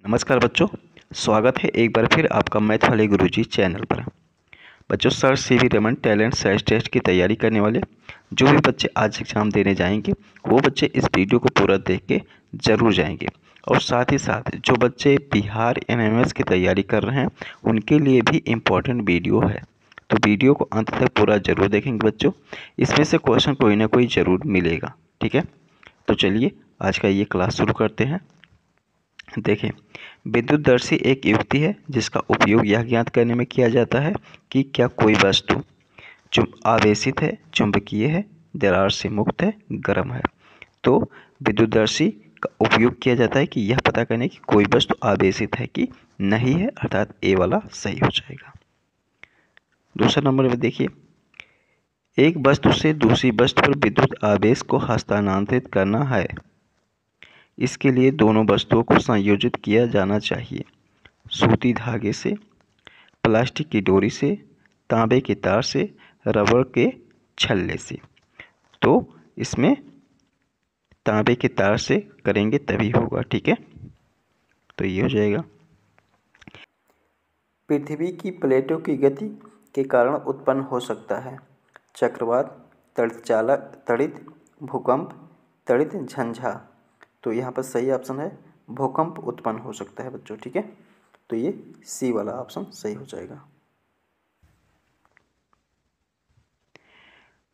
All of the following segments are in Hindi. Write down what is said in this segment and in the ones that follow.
नमस्कार बच्चों, स्वागत है एक बार फिर आपका मैथ वाले गुरुजी चैनल पर। बच्चों, sir CV Raman talent search test की तैयारी करने वाले जो भी बच्चे आज एग्ज़ाम देने जाएंगे वो बच्चे इस वीडियो को पूरा देख के ज़रूर जाएंगे। और साथ ही साथ जो बच्चे बिहार एमएमएस की तैयारी कर रहे हैं उनके लिए भी इम्पोर्टेंट वीडियो है, तो वीडियो को अंत तक पूरा ज़रूर देखेंगे बच्चों। इसमें से क्वेश्चन कोई ना कोई ज़रूर मिलेगा, ठीक है। तो चलिए आज का ये क्लास शुरू करते हैं। देखें, विद्युतदर्शी एक युक्ति है जिसका उपयोग यह ज्ञात करने में किया जाता है कि क्या कोई वस्तु आवेशित है, चुंबकीय है, दरार से मुक्त है, गर्म है। तो विद्युतदर्शी का उपयोग किया जाता है कि यह पता करने की कोई वस्तु आवेशित है कि नहीं है, अर्थात ए वाला सही हो जाएगा। दूसरा नंबर में देखिए, एक वस्तु से दूसरी वस्तु पर विद्युत आवेश को हस्तांतरित करना है। इसके लिए दोनों वस्तुओं को संयोजित किया जाना चाहिए। सूती धागे से, प्लास्टिक की डोरी से, तांबे के तार से, रबर के छल्ले से। तो इसमें तांबे के तार से करेंगे तभी होगा, ठीक है। तो ये हो जाएगा। पृथ्वी की प्लेटों की गति के कारण उत्पन्न हो सकता है चक्रवात, तड़ित भूकंप, तड़ित झंझा। तो यहाँ पर सही ऑप्शन है भूकंप उत्पन्न हो सकता है बच्चों, ठीक है। तो ये सी वाला ऑप्शन सही हो जाएगा।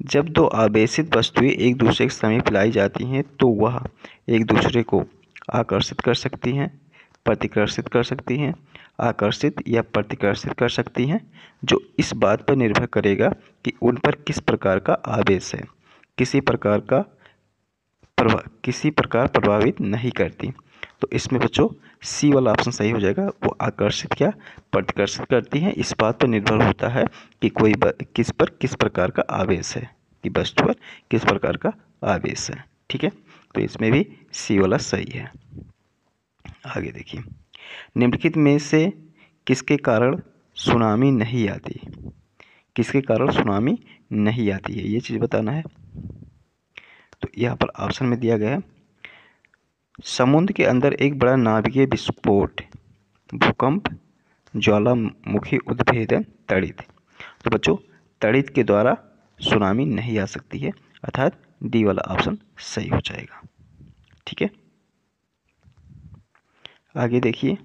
जब दो आवेशित वस्तुएं एक दूसरे के समीप लाई जाती हैं तो वह एक दूसरे को आकर्षित कर सकती हैं, प्रतिकर्षित कर सकती हैं, आकर्षित या प्रतिकर्षित कर सकती हैं, जो इस बात पर निर्भर करेगा कि उन पर किस प्रकार का आवेश है। किसी प्रकार प्रभावित नहीं करती। तो इसमें बच्चों सी वाला ऑप्शन सही हो जाएगा। वो आकर्षित या प्रतिकर्षित करती हैं, इस बात पर निर्भर होता है कि किस प्रकार का आवेश है, कि वस्तु पर किस प्रकार का आवेश है, ठीक है। तो इसमें भी सी वाला सही है। आगे देखिए, निम्नलिखित में से किसके कारण सुनामी नहीं आती? किसके कारण सुनामी नहीं आती है, ये चीज़ बताना है। तो यहाँ पर ऑप्शन में दिया गया है, समुद्र के अंदर एक बड़ा नाभिकीय विस्फोट, भूकंप, ज्वालामुखी उद्भेदन, तड़ित। तो बच्चों तड़ित के द्वारा सुनामी नहीं आ सकती है, अर्थात डी वाला ऑप्शन सही हो जाएगा, ठीक है। आगे देखिए,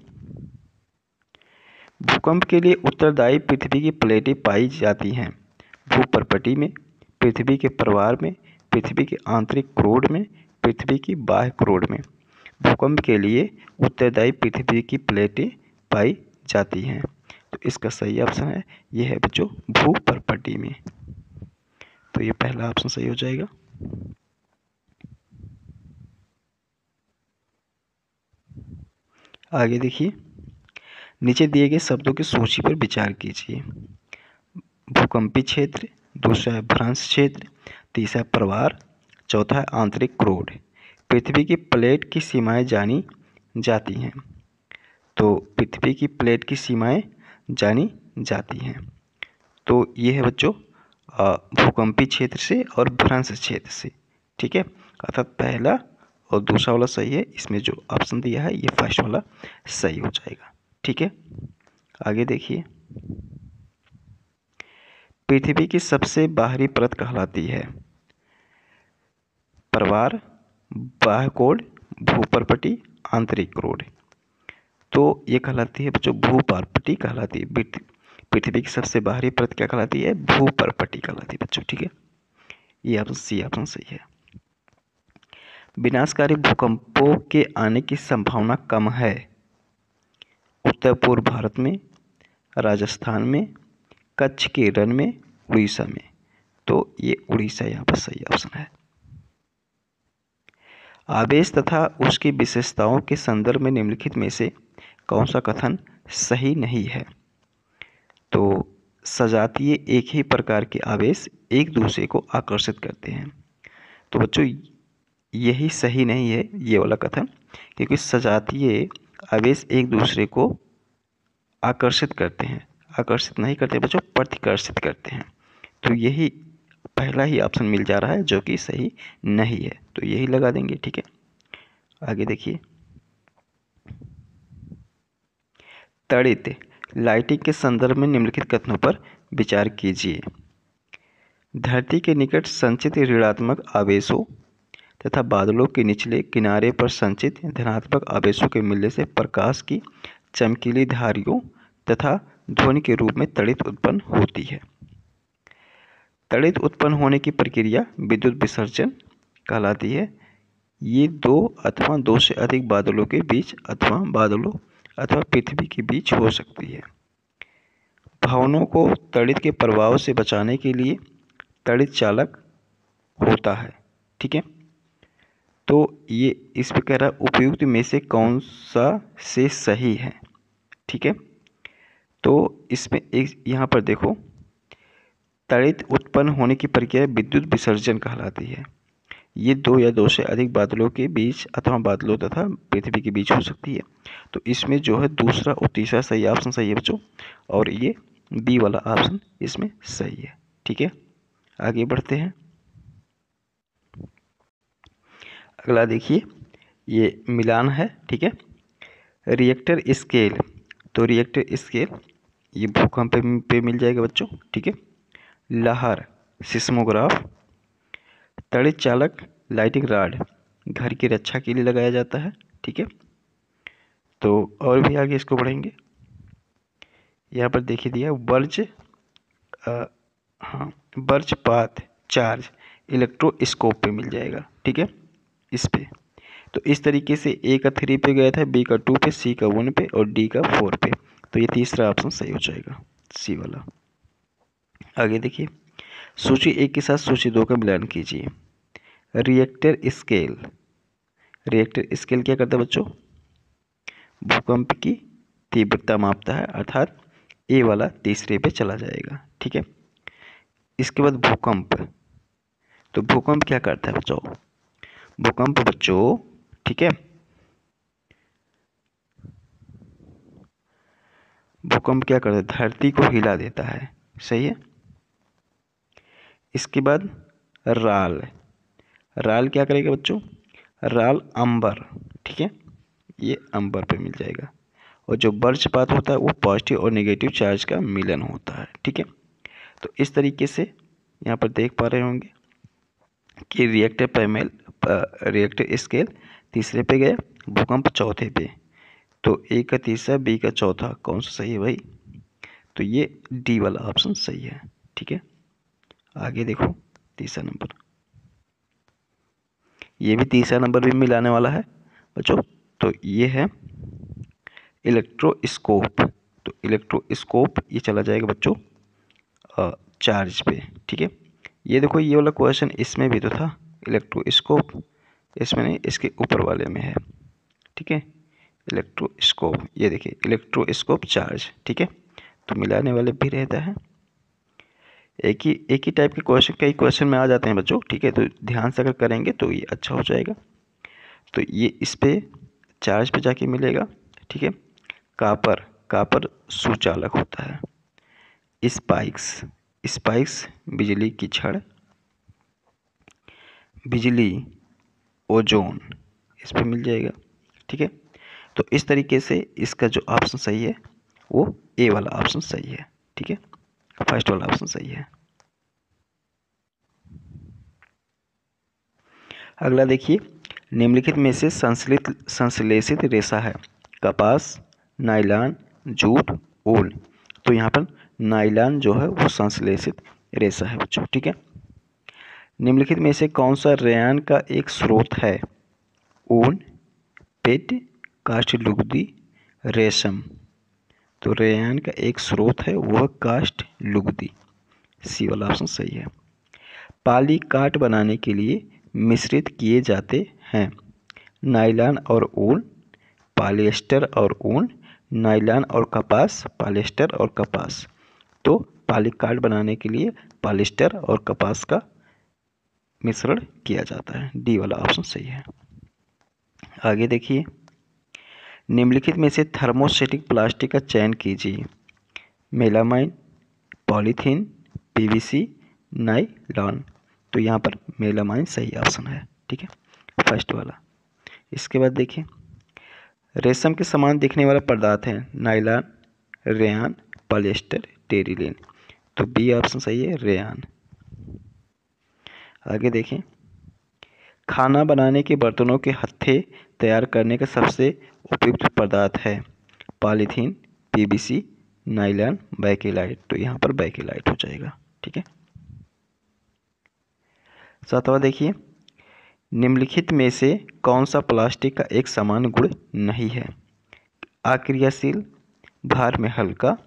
भूकंप के लिए उत्तरदायी पृथ्वी की प्लेटें पाई जाती हैं भूपर्पटी में, पृथ्वी के प्रवार में, पृथ्वी के आंतरिक क्रोड में, पृथ्वी की बाह्य क्रोड में। भूकंप के लिए उत्तरदायी पृथ्वी की प्लेटें पाई जाती हैं। तो इसका सही ऑप्शन है, यह है बच्चों भूपर्पटी में। तो ये पहला ऑप्शन सही हो जाएगा। आगे देखिए, नीचे दिए गए शब्दों की सूची पर विचार कीजिए। भूकंपी क्षेत्र, दूसरा है भ्रंश क्षेत्र, तीसरा है प्रवार, चौथा है आंतरिक क्रोड। पृथ्वी की प्लेट की सीमाएं जानी जाती हैं। तो पृथ्वी की प्लेट की सीमाएं जानी जाती हैं। तो ये है बच्चों भूकंपी क्षेत्र से और भ्रंश क्षेत्र से, ठीक है। अर्थात पहला और दूसरा वाला सही है, इसमें जो ऑप्शन दिया है ये फर्स्ट वाला सही हो जाएगा, ठीक है। आगे देखिए, पृथ्वी की सबसे बाहरी परत कहलाती है प्रवार, बाह्य कोड, भूपर्पटी, आंतरिक क्रोड। तो ये कहलाती है बच्चों भूपर्पटी कहलाती है। पृथ्वी की सबसे बाहरी परत क्या कहलाती है? भूपर्पटी कहलाती है बच्चों, ठीक है। ये ऑप्शन सी ऑप्शन सही है। विनाशकारी भूकंपों के आने की संभावना कम है उत्तर पूर्व भारत में, राजस्थान में, कच्छ के रण में, उड़ीसा में। तो ये उड़ीसा यहाँ पर सही ऑप्शन है। आवेश तथा उसकी विशेषताओं के संदर्भ में निम्नलिखित में से कौन सा कथन सही नहीं है? तो सजातीय एक ही प्रकार के आवेश एक दूसरे को आकर्षित करते हैं। तो बच्चों यही सही नहीं है ये वाला कथन, क्योंकि सजातीय आवेश एक दूसरे को आकर्षित करते हैं, आकर्षित नहीं करते बच्चों, प्रतिकर्षित करते हैं। तो यही पहला ही ऑप्शन मिल जा रहा है जो कि सही नहीं है, तो यही लगा देंगे, ठीक है। आगे देखिए, तड़ित लाइटिंग के संदर्भ में निम्नलिखित कथनों पर विचार कीजिए। धरती के निकट संचित ऋणात्मक आवेशों तथा बादलों के निचले किनारे पर संचित धनात्मक आवेशों के मिलने से प्रकाश की चमकीली धारियों तथा ध्वनि के रूप में तड़ित उत्पन्न होती है। तड़ित उत्पन्न होने की प्रक्रिया विद्युत विसर्जन कहलाती है। ये दो अथवा दो से अधिक बादलों के बीच अथवा बादलों अथवा पृथ्वी के बीच हो सकती है। भवनों को तड़ित के प्रभाव से बचाने के लिए तड़ित चालक होता है। ठीक है, तो ये इस पे कह रहा है उपयुक्त में से कौन सा से सही है। ठीक है, तो इसमें एक यहाँ पर देखो, तड़ित उत्पन्न होने की प्रक्रिया विद्युत विसर्जन कहलाती है। ये दो या दो से अधिक बादलों के बीच अथवा बादलों तथा पृथ्वी के बीच हो सकती है। तो इसमें जो है दूसरा और तीसरा सही ऑप्शन सही है बच्चों, और ये बी वाला ऑप्शन इसमें सही है। ठीक है, आगे बढ़ते हैं। अगला देखिए, ये मिलान है। ठीक है, रिएक्टर स्केल, तो रिएक्टर स्केल ये भूकंप पे मिल जाएगा बच्चों। ठीक है, लहर सिस्मोग्राफ, तड़ित चालक लाइटिंग रॉड घर की रक्षा के लिए लगाया जाता है। ठीक है, तो और भी आगे इसको बढ़ेंगे। यहाँ पर देखिए दिया वर्जपात चार्ज इलेक्ट्रोस्कोप पे मिल जाएगा। ठीक है, इस पे तो इस तरीके से ए का 3 पे गया था, बी का 2 पे, सी का 1 पे और डी का 4 पे। तो ये तीसरा ऑप्शन सही हो जाएगा, सी वाला। आगे देखिए, सूची 1 के साथ सूची 2 का मिलान कीजिए। रिएक्टर स्केल, रिएक्टर स्केल क्या करता है बच्चों? भूकंप की तीव्रता मापता है, अर्थात ए वाला तीसरे पे चला जाएगा। ठीक है, इसके बाद भूकंप, तो भूकंप क्या करता है बच्चों? भूकंप बच्चों, ठीक है, भूकंप क्या करता है? धरती को हिला देता है। सही है। इसके बाद राल, राल क्या करेगा बच्चों? राल अंबर, ठीक है, ये अंबर पे मिल जाएगा। और जो वज्रपात होता है वो पॉजिटिव और नेगेटिव चार्ज का मिलन होता है। ठीक है, तो इस तरीके से यहाँ पर देख पा रहे होंगे कि रिएक्टर स्केल तीसरे पे गया, भूकंप चौथे पे। तो ए का तीसरा, बी का चौथा, कौन सा सही है भाई? तो ये डी वाला ऑप्शन सही है। ठीक है, आगे देखो तीसरा नंबर, ये भी तीसरा नंबर भी मिलाने वाला है बच्चों। तो ये है इलेक्ट्रोस्कोप, तो इलेक्ट्रोस्कोप ये चला जाएगा बच्चों चार्ज पे। ठीक है, ये देखो ये वाला क्वेश्चन इसमें भी तो था, इलेक्ट्रोस्कोप, इसमें नहीं, इसके ऊपर वाले में है। ठीक है, इलेक्ट्रोस्कोप, ये देखिए इलेक्ट्रोस्कोप चार्ज। ठीक है, तो मिलाने वाले भी रहता है। एक ही टाइप के क्वेश्चन कई क्वेश्चन में आ जाते हैं बच्चों। ठीक है, तो ध्यान से अगर करेंगे तो ये अच्छा हो जाएगा। तो ये इस पे चार्ज पे जाके मिलेगा। ठीक है, कापर सुचालक होता है। स्पाइक्स बिजली की छड़, बिजली ओजोन इस पे मिल जाएगा। ठीक है, तो इस तरीके से इसका जो ऑप्शन सही है वो ए वाला ऑप्शन सही है। ठीक है, फर्स्ट वाला ऑप्शन सही है। अगला देखिए, निम्नलिखित में से संश्लेषित रेशा है? कपास, नायलॉन, जूट, ऊन। तो यहाँ पर नायलॉन जो है वो संश्लेषित रेशा है बच्चों। ठीक है, निम्नलिखित में से कौन सा रेयान का एक स्रोत है? ऊन, पेट, काष्ठ लुगदी, रेशम। तो रेयान का एक स्रोत है वह काष्ठ लुगदी, सी वाला ऑप्शन सही है। पॉलीकाट बनाने के लिए मिश्रित किए जाते हैं नायलॉन और ऊन, पॉलिएस्टर और ऊन, नायलॉन और कपास, पॉलिएस्टर और कपास। तो पॉलीकाट बनाने के लिए पॉलिएस्टर और कपास का मिश्रण किया जाता है, डी वाला ऑप्शन सही है। आगे देखिए, निम्नलिखित में से थर्मोस्टेटिक प्लास्टिक का चयन कीजिए। Melamine, polythene, PVC, nylon. तो यहाँ पर मेलामाइन सही ऑप्शन है। ठीक है, फर्स्ट वाला। इसके बाद देखिए, रेशम के समान दिखने वाला पदार्थ है नायलॉन, रेयान, पॉलिएस्टर, टेरिलीन। तो बी ऑप्शन सही है, रेयान। आगे देखें, खाना बनाने के बर्तनों के हत्थे तैयार करने का सबसे उपयुक्त पदार्थ है पॉलीथीन, पीवीसी, नायलॉन, बैकेलाइट। तो यहाँ पर बैकेलाइट हो जाएगा। ठीक है। सातवां देखिए, निम्नलिखित में से कौन सा प्लास्टिक का एक समान गुण नहीं है? अक्रियाशील, भार में हल्का,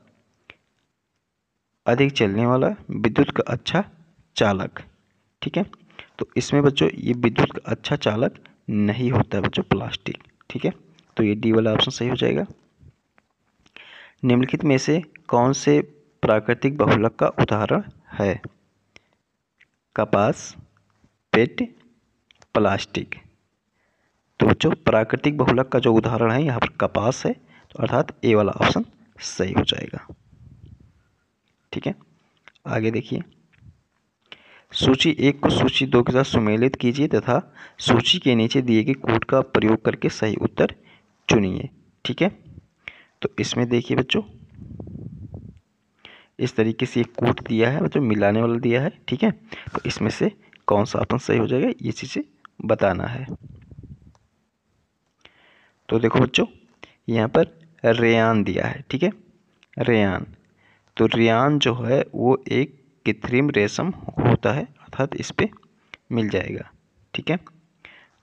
अधिक चलने वाला, विद्युत का अच्छा चालक। ठीक है। तो इसमें बच्चों ये विद्युत का अच्छा चालक नहीं होता है बच्चों प्लास्टिक। ठीक है। तो ये डी वाला ऑप्शन सही हो जाएगा। निम्नलिखित में से कौन से प्राकृतिक बहुलक का उदाहरण है? कपास, पेट, प्लास्टिक। तो बच्चों प्राकृतिक बहुलक का जो उदाहरण है यहाँ पर कपास है, तो अर्थात ए वाला ऑप्शन सही हो जाएगा। ठीक है। आगे देखिए, सूची 1 को सूची 2 के साथ सुमेलित कीजिए तथा सूची के नीचे दिए गए कोड का प्रयोग करके सही उत्तर चुनिए। ठीक है। तो इसमें देखिए बच्चों, इस तरीके से एक कोड दिया है बच्चों, मिलाने वाला दिया है। ठीक है। तो इसमें से कौन सा ऑप्शन सही हो जाएगा ये चीज़ें बताना है। तो देखो बच्चों, यहाँ पर रेयान दिया है। ठीक है, रेयान। तो रेयान जो है वो एक कृत्रिम रेशम होता है, अर्थात इस पे मिल जाएगा। ठीक है।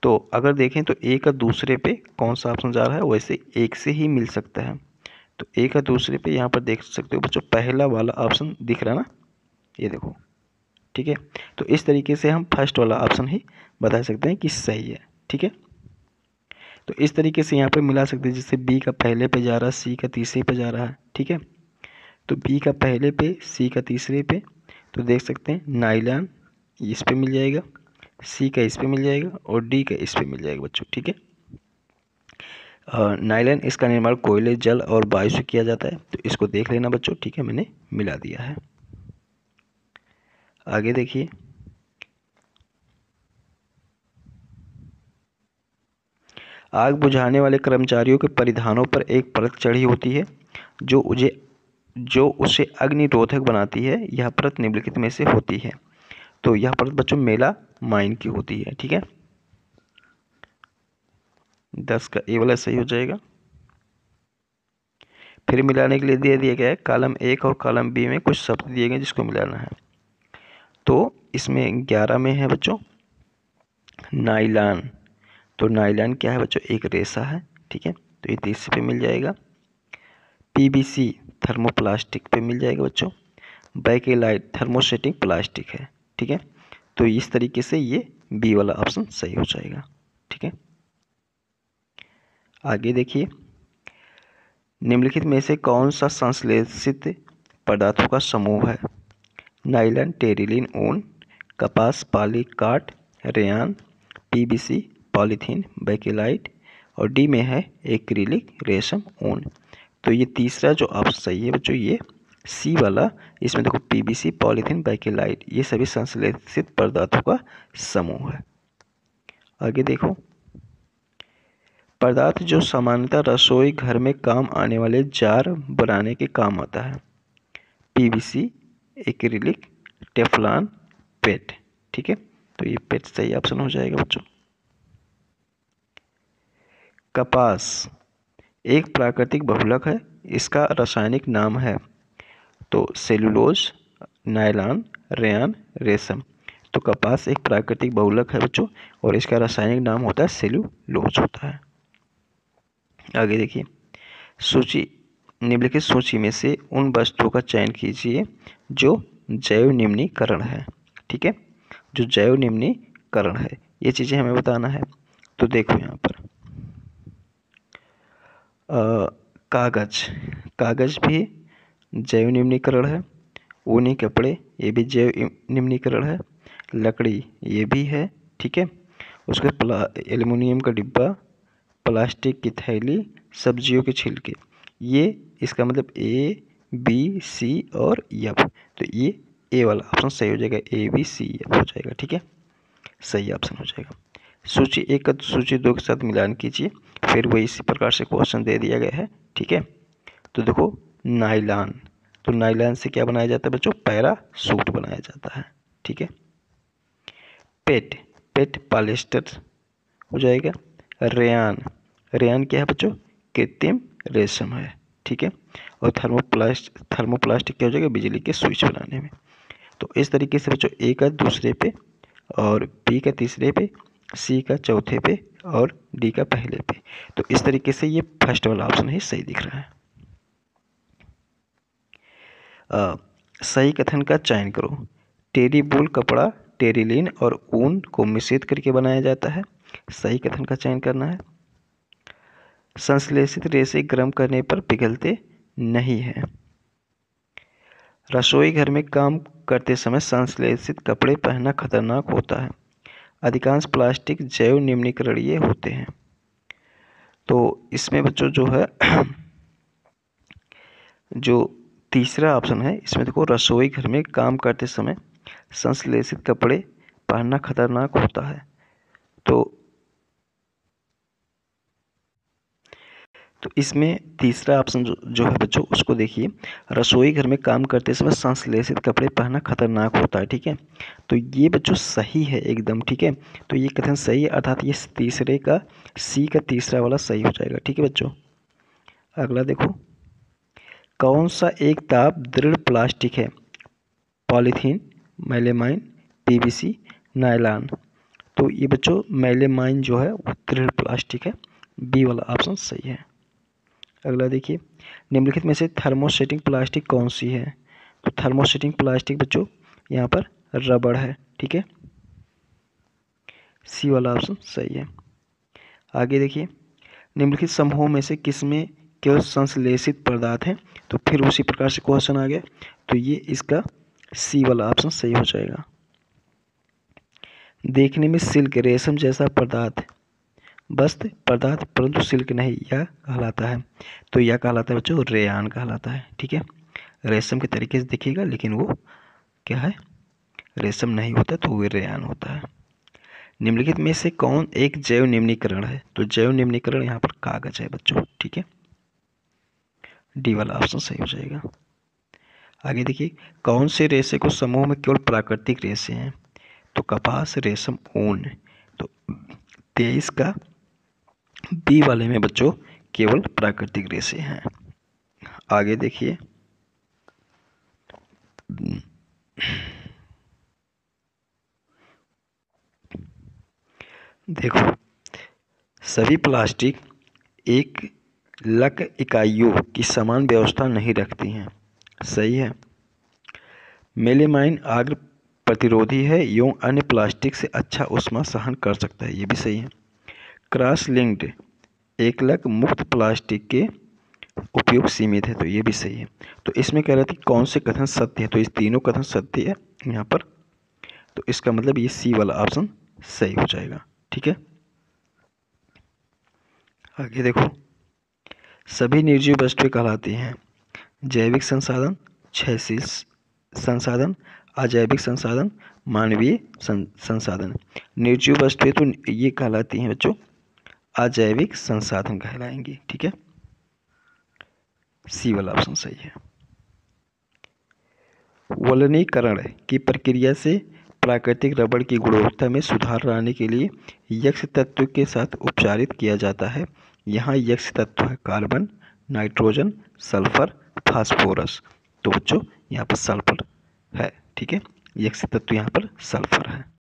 तो अगर देखें तो एक और दूसरे पे कौन सा ऑप्शन जा रहा है, वैसे एक से ही मिल सकता है। तो एक और दूसरे पे यहाँ पर देख सकते हो बच्चों, पहला वाला ऑप्शन दिख रहा है ना, ये देखो। ठीक है। तो इस तरीके से हम फर्स्ट वाला ऑप्शन ही बता सकते हैं कि सही है। ठीक है। तो इस तरीके से यहाँ पे मिला सकते हैं, जैसे बी का पहले पे जा रहा है, सी का तीसरे पे जा रहा है। ठीक है। तो बी का पहले पे, सी का तीसरे पे, तो देख सकते हैं नायलॉन इस पे मिल जाएगा, सी का इस पे मिल जाएगा और डी का इस पे मिल जाएगा बच्चों। ठीक है। नायलॉन इसका निर्माण कोयले, जल और वायु से किया जाता है। तो इसको देख लेना बच्चों। ठीक है, मैंने मिला दिया है। आगे देखिए, आग बुझाने वाले कर्मचारियों के परिधानों पर एक परत चढ़ी होती है जो उसे अग्निरोधक बनाती है। यह परत निम्नलिखित में से होती है। तो यह परत बच्चों मेलामाइन की होती है। ठीक है। 10 का ए वाला सही हो जाएगा। फिर मिलाने के लिए दे दिया गया है कॉलम 1 और कॉलम बी में कुछ शब्द दिए गए जिसको मिलाना है। तो इसमें 11 में है बच्चों नायलॉन। तो नायलॉन क्या है बच्चों, एक रेशा है। ठीक है। तो ये 30 पे मिल जाएगा। पीवीसी थर्मोप्लास्टिक पे मिल जाएगा बच्चों। बैकेलाइट थर्मोसेटिक प्लास्टिक है। ठीक है। तो इस तरीके से ये बी वाला ऑप्शन सही हो जाएगा। ठीक है। आगे देखिए, निम्नलिखित में से कौन सा संश्लेषित पदार्थों का समूह है? नायलॉन, टेरिलीन, ऊन, कपास, पॉलीकाट, रेयान, पीवीसी, पॉलीथीन, बैकेलाइट और डी में है एक्रिलिक, रेशम, ऊन। तो ये तीसरा जो ऑप्शन सही है बच्चों, ये सी वाला। इसमें देखो पीवीसी, पॉलीथीन, बैकेलाइट ये सभी संश्लेषित पदार्थों का समूह है। आगे देखो, पदार्थ जो सामान्यतः रसोई घर में काम आने वाले जार बनाने के काम आता है। पीवीसी, एक्रिलिक, टेफ्लॉन, पेट। ठीक है। तो ये पेट सही ऑप्शन हो जाएगा बच्चों। कपास एक प्राकृतिक बहुलक है। इसका रासायनिक नाम है तो सेलुलोज, नायलॉन, रेयान, रेशम। तो कपास एक प्राकृतिक बहुलक है बच्चों और इसका रासायनिक नाम होता है सेलुलोज होता है। आगे देखिए, सूची निम्नलिखित सूची में से उन वस्तुओं का चयन कीजिए जो जैव निम्नीकरण है। ठीक है। जो जैव निम्नीकरण है ये चीज़ें हमें बताना है। तो देखो यहाँ पर कागज भी जैव निम्नीकरण है। ऊनी कपड़े ये भी जैव निम्नीकरण है। लकड़ी ये भी है। ठीक है। उसके एल्युमिनियम का डिब्बा, प्लास्टिक की थैली, सब्जियों के छिलके, ये इसका मतलब ए, बी, सी और एफ। तो ये ए वाला ऑप्शन सही हो जाएगा, ए, बी, सी, एफ हो जाएगा। ठीक है, सही ऑप्शन हो जाएगा। सूची 1 का सूची 2 के साथ मिलान कीजिए, फिर वही इसी प्रकार से क्वेश्चन दे दिया गया है। ठीक है। तो देखो नायलॉन। तो नायलॉन से क्या बनाया जाता है बच्चों? पैरासूट बनाया जाता है। ठीक है। पेट, पेट पॉलिएस्टर हो जाएगा। रेयान, रेयान क्या है बच्चों? कृत्रिम रेशम है। ठीक है। और थर्मोप्लास्टिक क्या हो जाएगा? बिजली के स्विच बनाने में। तो इस तरीके से बच्चों ए का दूसरे पे, और बी का तीसरे पे, सी का चौथे पे, और डी का पहले पे। तो इस तरीके से ये फर्स्ट वाला ऑप्शन ही सही दिख रहा है। सही कथन का चयन करो। टेरी वूल कपड़ा टेरिलिन और ऊन को मिश्रित करके बनाया जाता है। सही कथन का चयन करना है। संश्लेषित रेशे गर्म करने पर पिघलते नहीं हैं। रसोई घर में काम करते समय संश्लेषित कपड़े पहनना खतरनाक होता है। अधिकांश प्लास्टिक जैव निम्नीकरणीय होते हैं। तो इसमें बच्चों जो है जो तीसरा ऑप्शन है, इसमें देखो रसोई घर में काम करते समय संश्लेषित कपड़े पहनना खतरनाक होता है। तो इसमें तीसरा ऑप्शन जो है बच्चों उसको देखिए, रसोई घर में काम करते समय संश्लेषित कपड़े पहनना खतरनाक होता है। ठीक है। तो ये बच्चों सही है एकदम। ठीक है। तो ये कथन सही है, अर्थात ये तीसरे का सी का तीसरा वाला सही हो जाएगा। ठीक है बच्चों। अगला देखो, कौन सा एक ताप दृढ़ प्लास्टिक है? Polythene, melamine, PVC, nylon. तो ये बच्चों मेलेमाइन जो है वो दृढ़ प्लास्टिक है। बी वाला ऑप्शन सही है। अगला देखिए, निम्नलिखित में से थर्मोसेटिंग प्लास्टिक कौन सी है? तो थर्मोसेटिंग प्लास्टिक बच्चों यहाँ पर रबड़ है। ठीक है। सी वाला ऑप्शन सही है। आगे देखिए, निम्नलिखित समूहों में से किसमें केवल संश्लेषित पदार्थ है? तो फिर उसी प्रकार से क्वेश्चन आ गया। तो ये इसका सी वाला ऑप्शन सही हो जाएगा। देखने में सिल्क रेशम जैसा पदार्थ, वस्त्र पदार्थ परंतु सिल्क नहीं, यह कहलाता है। तो यह कहलाता है बच्चों रेयान कहलाता है। ठीक है। रेशम के तरीके से दिखेगा लेकिन वो क्या है? रेशम नहीं होता, तो वो रेयान होता है। निम्नलिखित में से कौन एक जैव निम्नीकरण है? तो जैव निम्नीकरण यहाँ पर कागज है बच्चों। ठीक है। डी वाला ऑप्शन सही हो जाएगा। आगे देखिए, कौन से रेशे को समूह में केवल प्राकृतिक रेशे हैं? तो कपास, रेशम, ऊन। तो 23 का बी वाले में बच्चों केवल प्राकृतिक रेशे हैं। आगे देखिए, देखो सभी प्लास्टिक एक लक इकाइयों की समान व्यवस्था नहीं रखती हैं। सही है। मेलेमाइन आग प्रतिरोधी है एवं अन्य प्लास्टिक से अच्छा ऊष्मा सहन कर सकता है। ये भी सही है। क्रॉस लिंक्ड एकलक मुक्त प्लास्टिक के उपयोग सीमित है। तो ये भी सही है। तो इसमें कह रहे थे कौन से कथन सत्य है? तो इस तीनों कथन सत्य है यहाँ पर। तो इसका मतलब ये सी वाला ऑप्शन सही हो जाएगा। ठीक है। आगे देखो, सभी निर्जीव वस्तुएं कहलाती हैं जैविक संसाधन, क्षयशील संसाधन, अजैविक संसाधन, मानवीय संसाधन। निर्जीव वस्तुएं तो ये कहलाती हैं बच्चों अजैविक संसाधन कहलाएंगी। ठीक है। सी वाला ऑप्शन सही है। वलनीकरण की प्रक्रिया से प्राकृतिक रबड़ की गुणवत्ता में सुधार लाने के लिए यक्ष तत्व के साथ उपचारित किया जाता है। यहाँ यक्ष तत्व है कार्बन, नाइट्रोजन, सल्फर, फास्फोरस। तो बच्चों यहाँ पर सल्फर है। ठीक है। यक्ष तत्व यहाँ पर सल्फर है।